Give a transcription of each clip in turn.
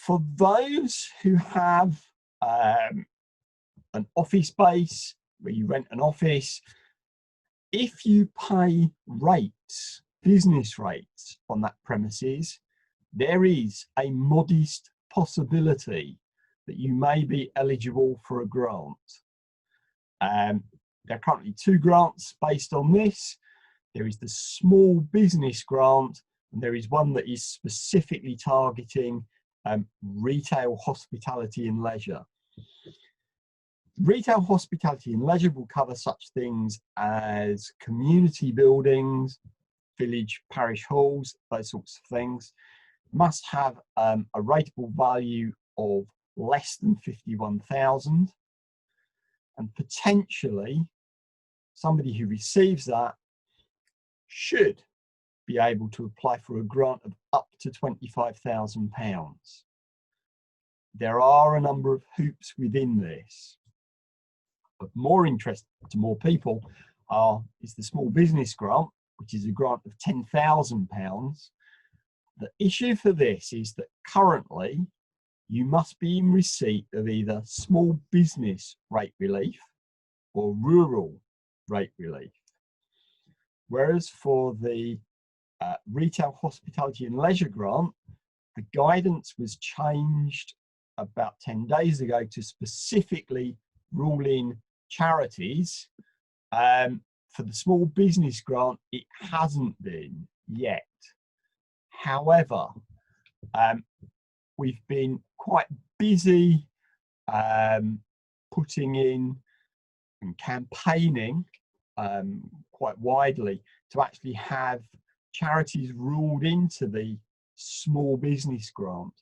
For those who have an office space where you rent an office, if you pay rates, business rates on that premises, there is a modest possibility that you may be eligible for a grant. There are currently 2 grants based on this. There is the small business grant, and there is one that is specifically targeting retail, hospitality and leisure. Retail, hospitality and leisure will cover such things as community buildings, village, parish halls, those sorts of things. Must have a rateable value of less than 51,000, and potentially somebody who receives that should be able to apply for a grant of up to £25,000. There are a number of hoops within this. Of more interest to more people is the small business grant, which is a grant of £10,000. The issue for this is that currently you must be in receipt of either small business rate relief or rural rate relief. Whereas for the retail, hospitality and leisure grant, the guidance was changed about 10 days ago to specifically rule in charities. For the small business grant, it hasn't been yet. However, we've been quite busy putting in and campaigning quite widely to actually have charities ruled into the small business grant,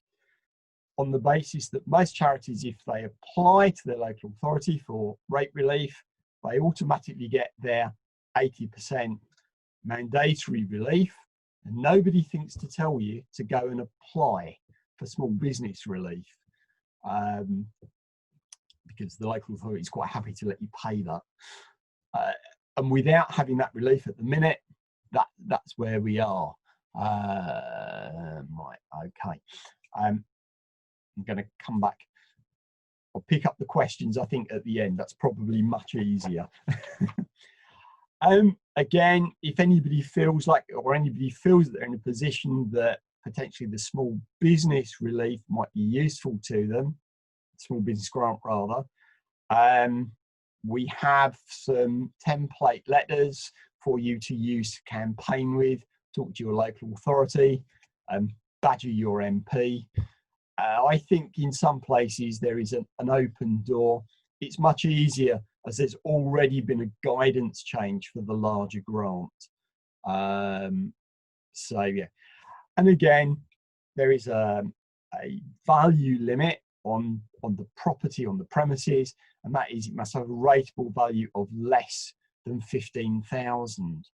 on the basis that most charities, if they apply to their local authority for rate relief, they automatically get their 80% mandatory relief, and nobody thinks to tell you to go and apply for small business relief, because the local authority is quite happy to let you pay that. And without having that relief at the minute, that's where we are. Right, okay. I'm going to come back. I'll pick up the questions, I think, at the end. That's probably much easier. Again, if anybody feels like, or anybody feels that they're in a position that potentially the small business relief might be useful to them, small business grant rather, we have some template letters for you to use to campaign with, talk to your local authority, badger your MP. I think in some places there is an open door. It's much easier as there's already been a guidance change for the larger grant. So yeah, and again, there is a value limit on the property, on the premises, and that is it must have a rateable value of less than 15,000.